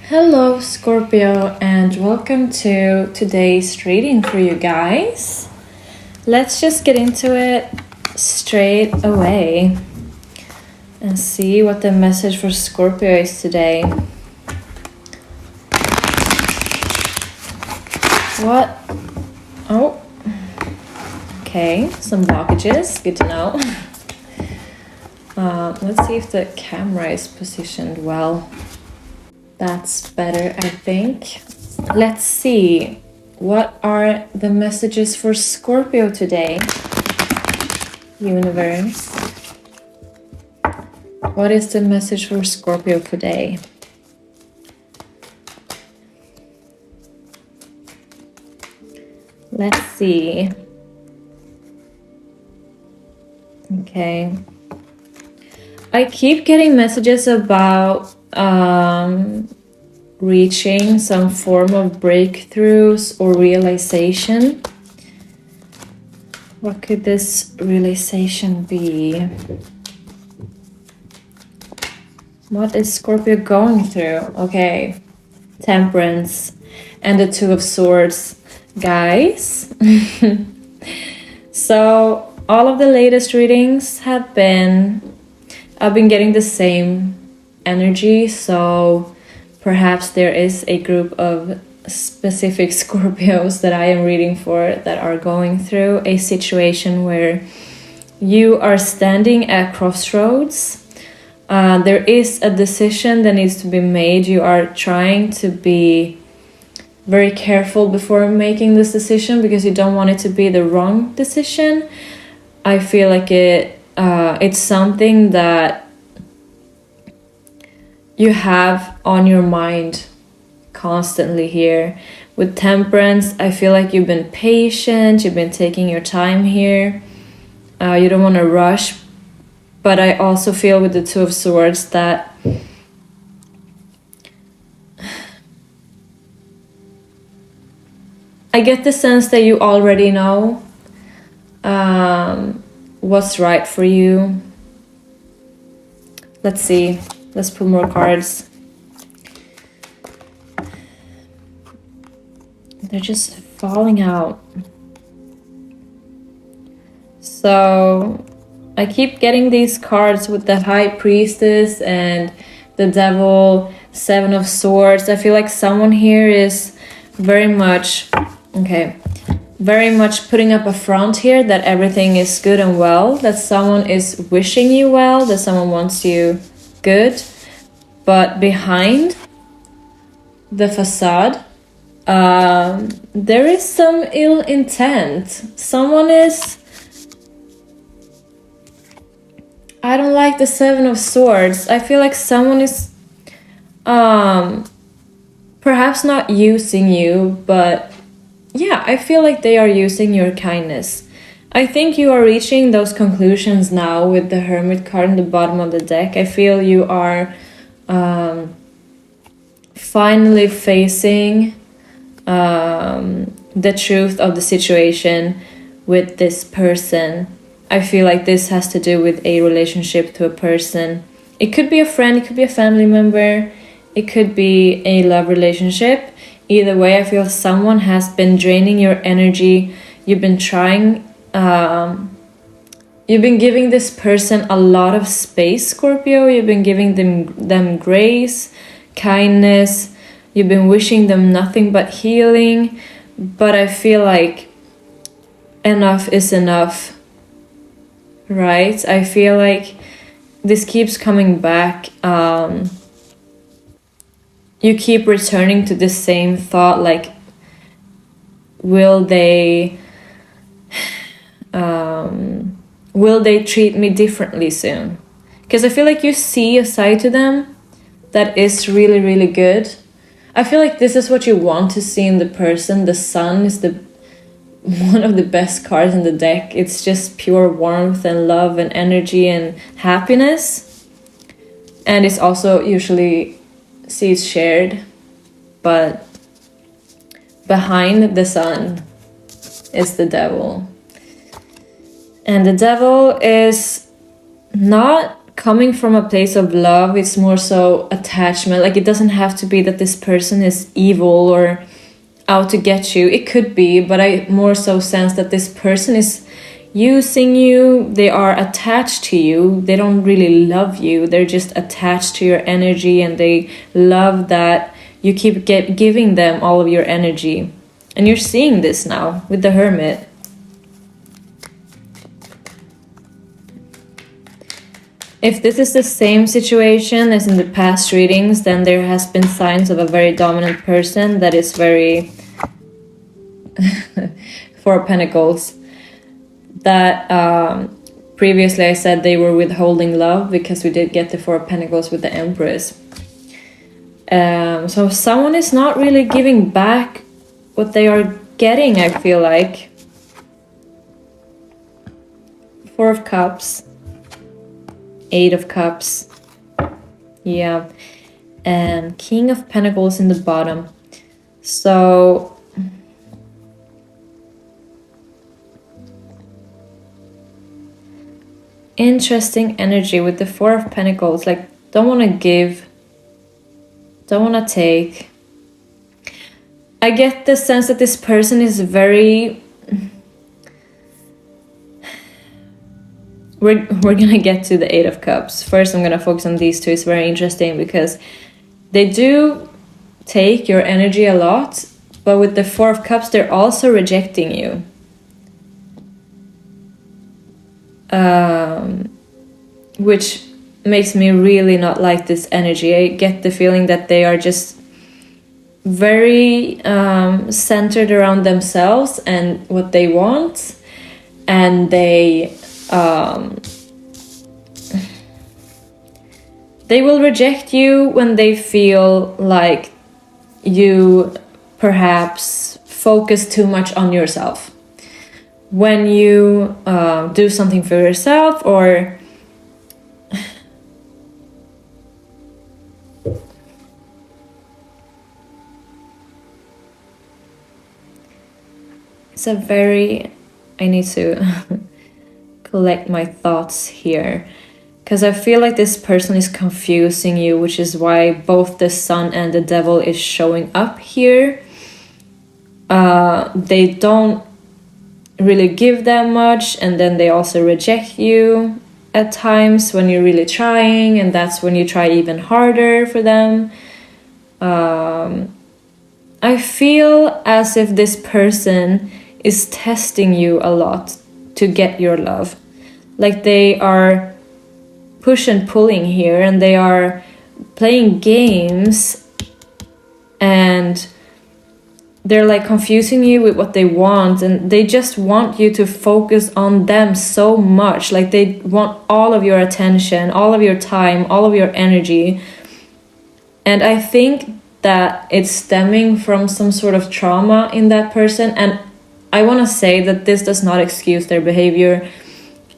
Hello, Scorpio, and welcome to today's reading for you guys. Let's just get into it straight away and see what the message for Scorpio is today. What? Oh, okay, some blockages, good to know. Let's see if the camera is positioned well. That's better, I think. Let's see. What are the messages for Scorpio today? Universe. What is the message for Scorpio today? Let's see. Okay. I keep getting messages about reaching some form of breakthroughs or realization. What could this realization be? What is Scorpio going through? Okay, Temperance and the Two of Swords, guys. So all of the latest readings I've been getting the same energy, so perhaps there is a group of specific Scorpios that I am reading for that are going through a situation where you are standing at crossroads. There is a decision that needs to be made. You are trying to be very careful before making this decision because you don't want it to be the wrong decision. I feel like it's something that you have on your mind constantly here. With Temperance, I feel like you've been patient, you've been taking your time here. You don't want to rush. But I also feel with the Two of Swords that I get the sense that you already know what's right for you. Let's see. Let's pull more cards. They're just falling out. So I keep getting these cards with the High Priestess and the Devil, Seven of Swords. I feel like someone here is very much putting up a front here that everything is good and well, that someone is wishing you well, that someone wants you good, but behind the facade there is some ill intent. Someone is, I don't like the Seven of Swords. I feel like someone is perhaps not using you, but yeah, I feel like they are using your kindness. I think you are reaching those conclusions now with the Hermit card in the bottom of the deck. I feel you are finally facing the truth of the situation with this person. I feel like this has to do with a relationship to a person. It could be a friend, it could be a family member, it could be a love relationship. Either way, I feel someone has been draining your energy. You've been trying, you've been giving this person a lot of space, Scorpio. You've been giving them grace, kindness. You've been wishing them nothing but healing. But I feel like enough is enough, right? I feel like this keeps coming back. You keep returning to the same thought, like, will they treat me differently soon? Because I feel like you see a side to them that is really, really good. I feel like this is what you want to see in the person. The Sun is one of the best cards in the deck. It's just pure warmth and love and energy and happiness. And it's also usually sees shared, but behind the Sun is the Devil. And the Devil is not coming from a place of love. It's more so attachment. Like, it doesn't have to be that this person is evil or out to get you. It could be, but I more so sense that this person is using you. They are attached to you. They don't really love you. They're just attached to your energy, and they love that you keep giving them all of your energy. And you're seeing this now with the Hermit. If this is the same situation as in the past readings, then there has been signs of a very dominant person that is very Four of Pentacles. That previously I said they were withholding love, because we did get the Four of Pentacles with the Empress. So someone is not really giving back what they are getting, I feel like. Four of Cups. Eight of Cups. Yeah. And King of Pentacles in the bottom. So interesting energy with the Four of Pentacles. Like, don't want to give, don't want to take. I get the sense that this person is very... We're gonna get to the Eight of Cups. First, I'm gonna focus on these two. It's very interesting because they do take your energy a lot, but with the Four of Cups, they're also rejecting you. Which makes me really not like this energy. I get the feeling that they are just very centered around themselves and what they want, and they will reject you when they feel like you perhaps focus too much on yourself. When you do something for yourself, or it's a very... I need to collect my thoughts here, because I feel like this person is confusing you, which is why both the Sun and the Devil is showing up here. They don't really give that much, and then they also reject you at times when you're really trying, and that's when you try even harder for them. I feel as if this person is testing you a lot to get your love. Like, they are push and pulling here, and they are playing games, and they're like confusing you with what they want, and they just want you to focus on them so much. Like, they want all of your attention, all of your time, all of your energy. And I think that it's stemming from some sort of trauma in that person, and I want to say that this does not excuse their behavior,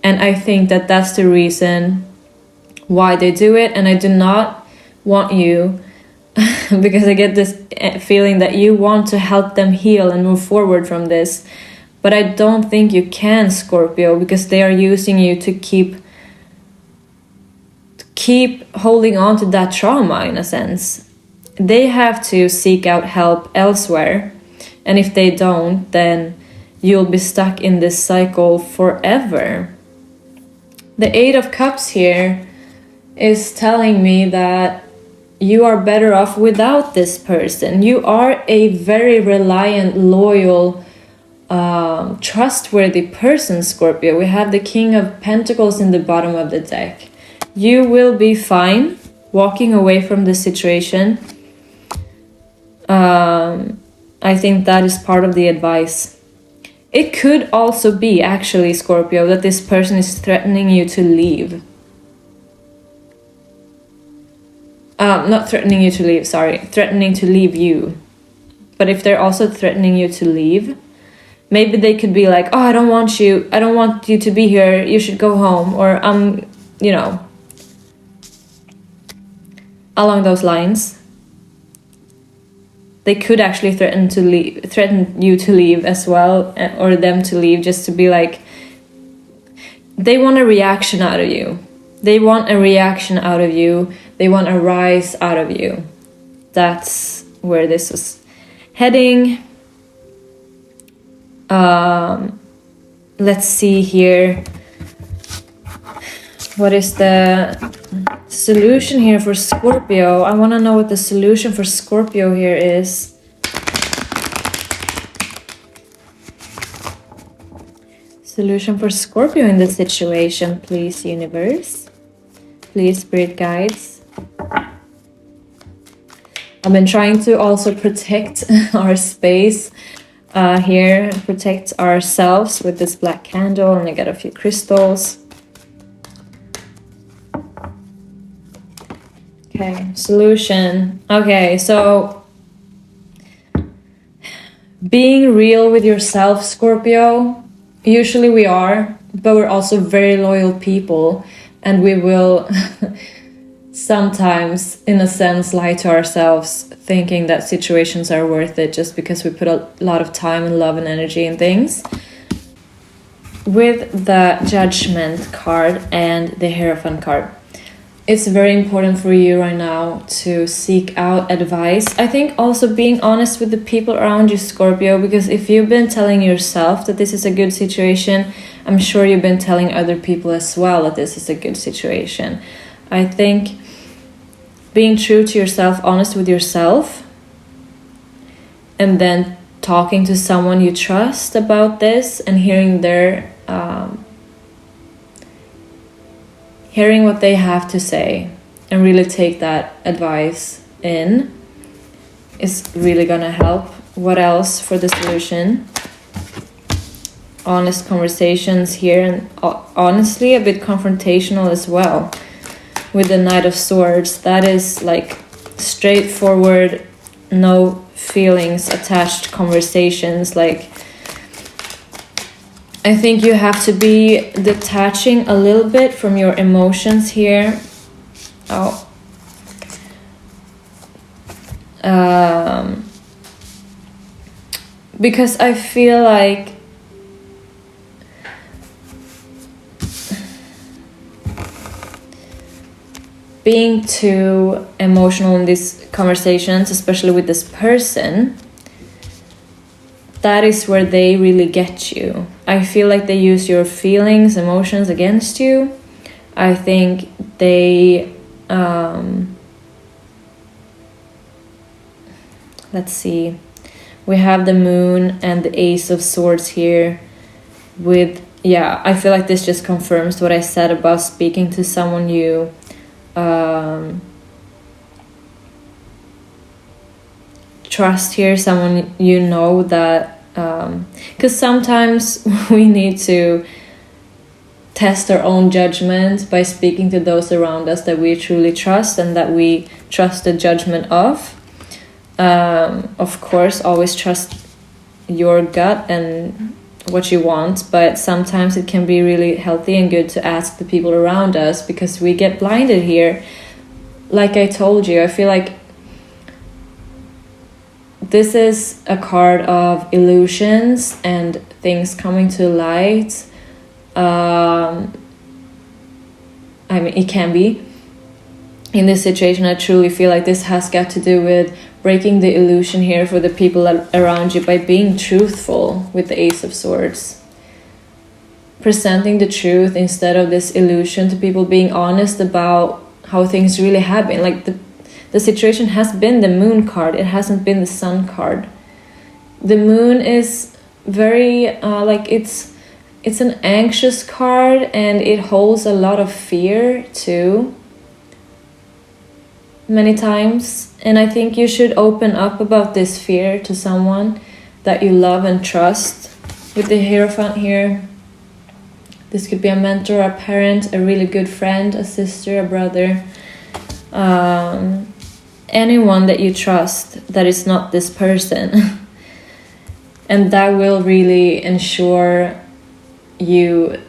and I think that that's the reason why they do it. And I do not want you, because I get this feeling that you want to help them heal and move forward from this, but I don't think you can, Scorpio, because they are using you to keep holding on to that trauma, in a sense. They have to seek out help elsewhere, and if they don't, then you'll be stuck in this cycle forever. The Eight of Cups here is telling me that you are better off without this person. You are a very reliant, loyal, trustworthy person, Scorpio. We have the King of Pentacles in the bottom of the deck. You will be fine walking away from this situation. I think that is part of the advice. It could also be, actually, Scorpio, that this person is threatening you to leave. Not threatening you to leave, sorry. Threatening to leave you. But if they're also threatening you to leave, maybe they could be like, oh, I don't want you to be here, you should go home. Or, you know, along those lines. They could actually threaten you to leave as well, or them to leave, just to be like, they want a reaction out of you. They want a reaction out of you. They want a rise out of you. That's where this was heading. Let's see here. What is the solution here for Scorpio? I want to know what the solution for Scorpio here is. Solution for Scorpio in this situation, please, universe. Please, spirit guides. I've been trying to also protect our space here, protect ourselves with this black candle, and I got a few crystals. Okay, solution. Okay, so being real with yourself, Scorpio. Usually we are, but we're also very loyal people, and we will sometimes, in a sense, lie to ourselves, thinking that situations are worth it just because we put a lot of time and love and energy in things. With the Judgment card and the Hierophant card, it's very important for you right now to seek out advice. I think also being honest with the people around you, Scorpio, because if you've been telling yourself that this is a good situation, I'm sure you've been telling other people as well that this is a good situation. I think being true to yourself, honest with yourself, and then talking to someone you trust about this and hearing their hearing what they have to say and really take that advice in is really gonna help. What else for the solution? Honest conversations here, and honestly a bit confrontational as well with the Knight of Swords. That is like straightforward, no feelings attached conversations. Like, I think you have to be detaching a little bit from your emotions here. Because I feel like being too emotional in these conversations, especially with this person, that is where they really get you. I feel like they use your feelings, emotions against you. I think they let's see. We have the Moon and the Ace of Swords here with, yeah, I feel like this just confirms what I said about speaking to someone you trust here, someone you know that, because sometimes we need to test our own judgment by speaking to those around us that we truly trust and that we trust the judgment of. Of course, always trust your gut and what you want, but sometimes it can be really healthy and good to ask the people around us, because we get blinded here. Like I told you, I feel like this is a card of illusions and things coming to light. I mean, it can be. In this situation, I truly feel like this has got to do with breaking the illusion here for the people around you by being truthful with the Ace of Swords. Presenting the truth instead of this illusion to people, being honest about how things really have been. Like the situation has been the Moon card, it hasn't been the Sun card. The Moon is very, like it's an anxious card, and it holds a lot of fear too. Many times, and I think you should open up about this fear to someone that you love and trust. With the Hierophant here, this could be a mentor, a parent, a really good friend, a sister, a brother, anyone that you trust that is not this person. And that will really ensure you,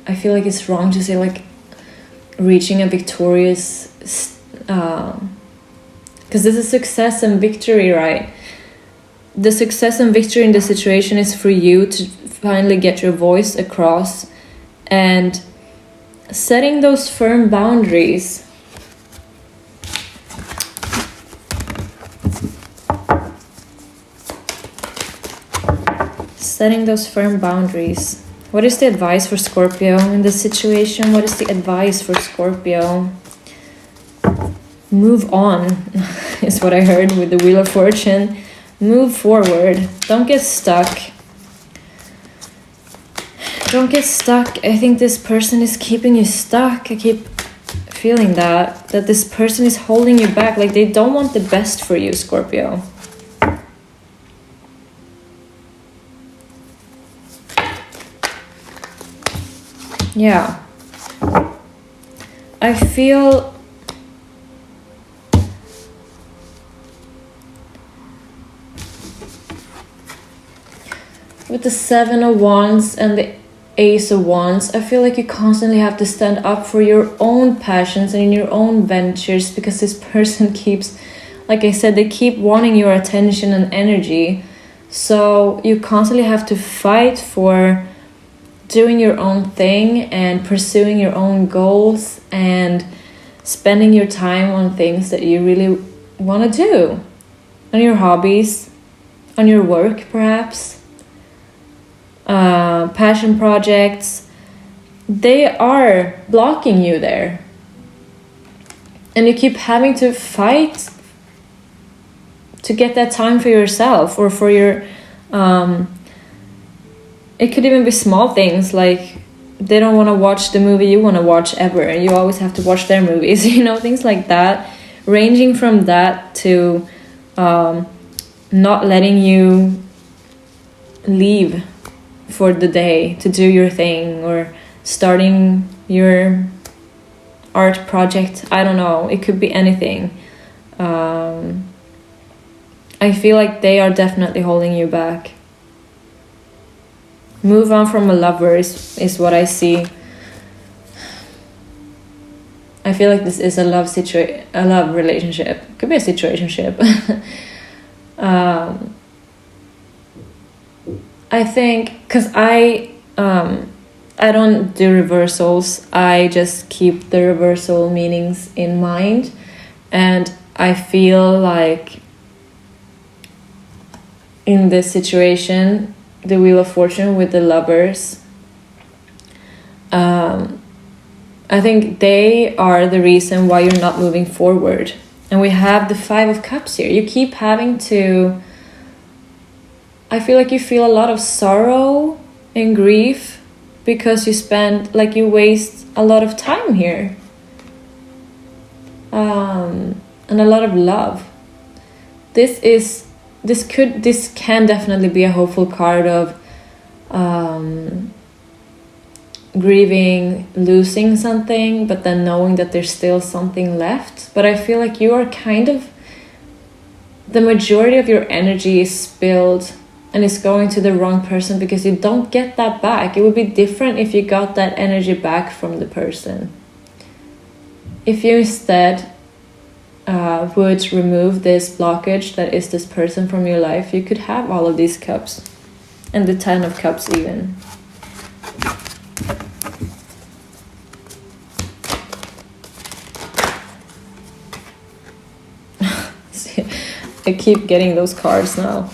I feel like it's wrong to say like reaching a victorious, because this is success and victory, right? The success and victory in this situation is for you to finally get your voice across and setting those firm boundaries. Setting those firm boundaries. What is the advice for Scorpio in this situation? What is the advice for Scorpio? Move on is what I heard with the Wheel of Fortune. Move forward. Don't get stuck. Don't get stuck. I think this person is keeping you stuck. I keep feeling that this person is holding you back. Like they don't want the best for you, Scorpio. Yeah. I feel with the 7 of Wands and the Ace of Wands, I feel like you constantly have to stand up for your own passions and in your own ventures, because this person keeps, like I said, they keep wanting your attention and energy. So you constantly have to fight for doing your own thing and pursuing your own goals and spending your time on things that you really want to do, on your hobbies, on your work perhaps. Passion projects, they are blocking you there, and you keep having to fight to get that time for yourself or for your it could even be small things, like they don't want to watch the movie you want to watch ever and you always have to watch their movies, you know, things like that, ranging from that to not letting you leave for the day to do your thing, or starting your art project. I don't know, it could be anything. I feel like they are definitely holding you back. Move on from a lover is what I see. I feel like this is a love relationship. Could be a situationship. I think, because I don't do reversals. I just keep the reversal meanings in mind, and I feel like in this situation, the Wheel of Fortune with the lovers, I think they are the reason why you're not moving forward. And we have the 5 of Cups here. You keep having to, I feel like you feel a lot of sorrow and grief because you waste a lot of time here. And a lot of love. This can definitely be a hopeful card of grieving, losing something, but then knowing that there's still something left. But I feel like you are the majority of your energy is spilled and it's going to the wrong person, because you don't get that back. It would be different if you got that energy back from the person. If you instead would remove this blockage that is this person from your life, you could have all of these cups and the 10 of Cups even. I keep getting those cards now.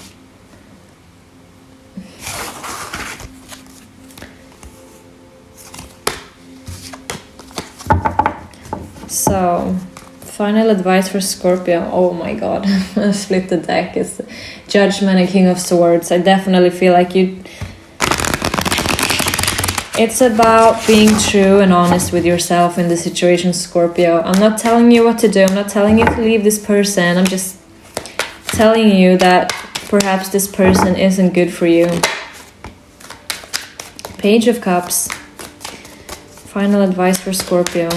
So, final advice for Scorpio. Oh my god, I split the deck. It's Judgment and King of Swords. I definitely feel like it's about being true and honest with yourself in the situation, Scorpio. I'm not telling you what to do. I'm not telling you to leave this person. I'm just telling you that perhaps this person isn't good for you. Page of Cups. Final advice for Scorpio.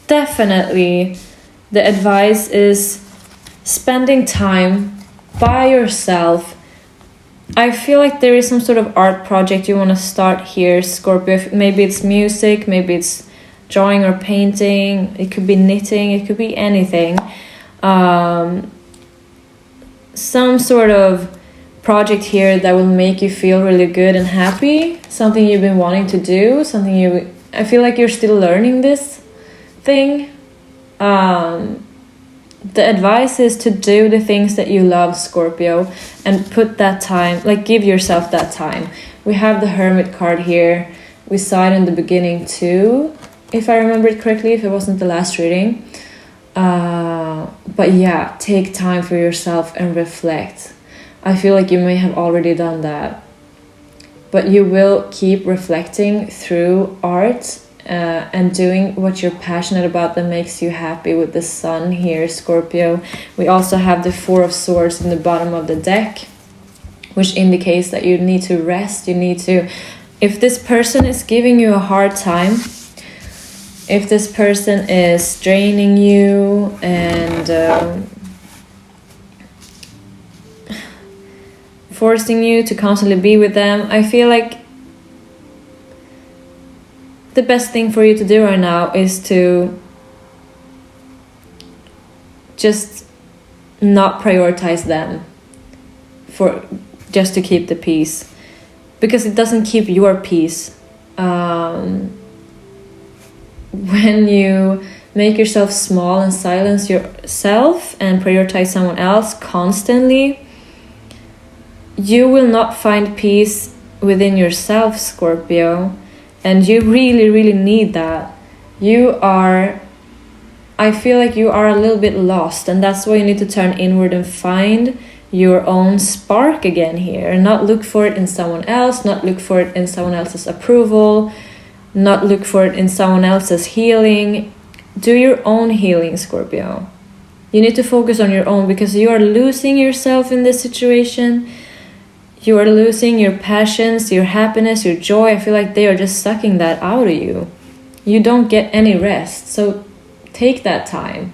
Definitely, the advice is spending time by yourself. I feel like there is some sort of art project you want to start here, Scorpio. Maybe it's music, maybe it's drawing or painting. It could be knitting, it could be anything. Some sort of project here that will make you feel really good and happy, something you've been wanting to do, I feel like you're still learning this thing. The advice is to do the things that you love, Scorpio, and put that time, like give yourself that time. We have the Hermit card here. We saw it in the beginning too, if I remember it correctly, if it wasn't the last reading. But yeah, take time for yourself and reflect. I feel like you may have already done that, but you will keep reflecting through art and doing what you're passionate about that makes you happy with the Sun here, Scorpio. We also have the Four of Swords in the bottom of the deck, which indicates that you need to rest. You need to, if this person is giving you a hard time, if this person is draining you and forcing you to constantly be with them, I feel like the best thing for you to do right now is to just not prioritize them for just to keep the peace, because it doesn't keep your peace. When you make yourself small and silence yourself and prioritize someone else constantly, you will not find peace within yourself, Scorpio. And you really, really need that. I feel like you are a little bit lost, and that's why you need to turn inward and find your own spark again here. Not look for it in someone else, not look for it in someone else's approval, not look for it in someone else's healing. Do your own healing, Scorpio. You need to focus on your own, because you are losing yourself in this situation. You are losing your passions, your happiness, your joy. I feel like they are just sucking that out of you. You don't get any rest. So take that time.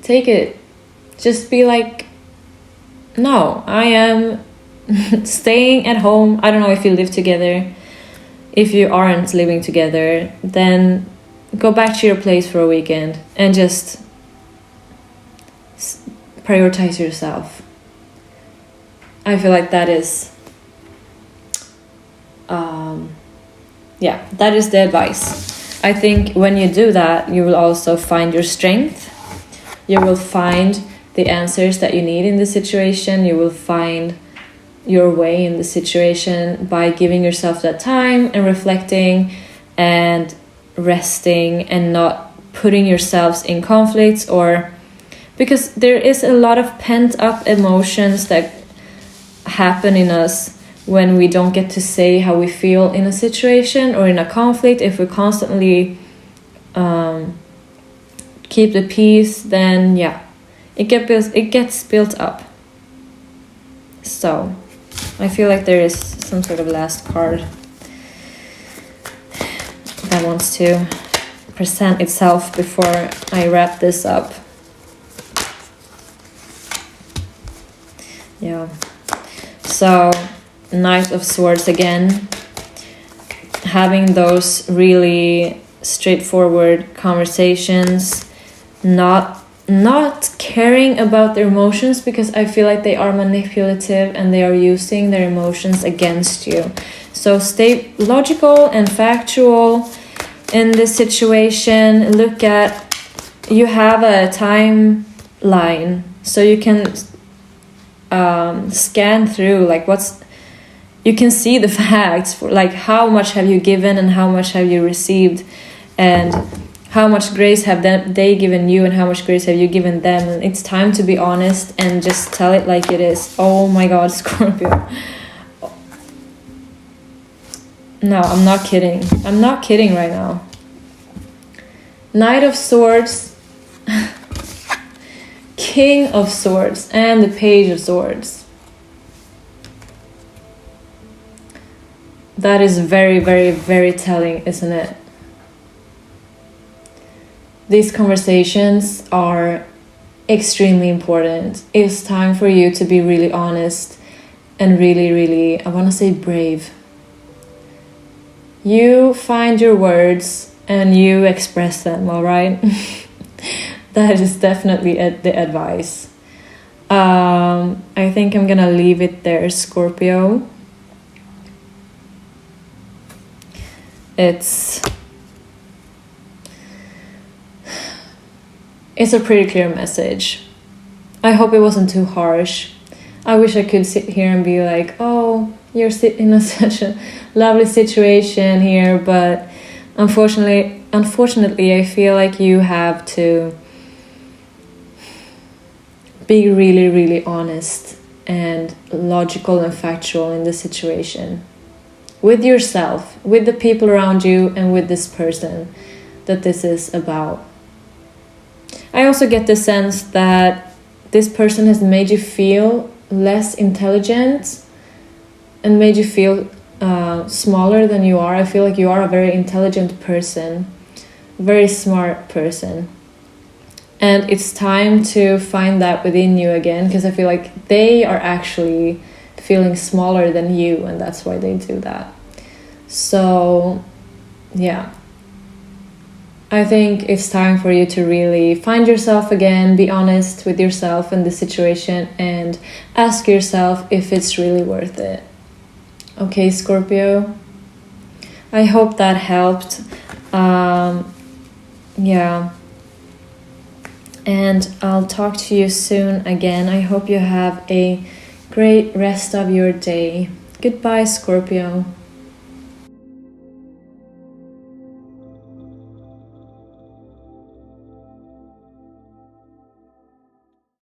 Take it. Just be like, no, I am staying at home. I don't know if you live together. If you aren't living together, then go back to your place for a weekend and just prioritize yourself. I feel like that is, that is the advice. I think when you do that, you will also find your strength. You will find the answers that you need in the situation. You will find your way in the situation by giving yourself that time and reflecting and resting and not putting yourselves in conflicts, or because there is a lot of pent up emotions that happen in us when we don't get to say how we feel in a situation or in a conflict. If we constantly keep the peace, then it gets built up. So I feel like there is some sort of last card that wants to present itself before I wrap this up. So, Knight of Swords again. Having those really straightforward conversations, not caring about their emotions, because I feel like they are manipulative and they are using their emotions against you. So stay logical and factual in this situation. Look at, you have a timeline, so you can scan through like you can see the facts for like how much have you given and how much have you received, and how much grace have they given you and how much grace have you given them. And it's time to be honest and just tell it like it is. Oh my god, Scorpio. No, I'm not kidding. I'm not kidding right now. Knight of Swords, King of Swords, and the Page of Swords. That is very, very, very telling, isn't it? These conversations are extremely important. It's time for you to be really honest and really, really, I want to say brave. You find your words and you express them, all right? That is definitely the advice. I think I'm gonna leave it there, Scorpio. It's a pretty clear message. I hope it wasn't too harsh. I wish I could sit here and be like, oh, you're in such a lovely situation here, but unfortunately, I feel like you have to be really, really honest and logical and factual in the situation. With yourself, with the people around you, and with this person that this is about. I also get the sense that this person has made you feel less intelligent and made you feel smaller than you are. I feel like you are a very intelligent person, very smart person. And it's time to find that within you again, because I feel like they are actually feeling smaller than you, and that's why they do that. So, yeah. I think it's time for you to really find yourself again, be honest with yourself and the situation, and ask yourself if it's really worth it. Okay, Scorpio? I hope that helped. Yeah. And I'll talk to you soon again. I hope you have a great rest of your day. Goodbye, Scorpio.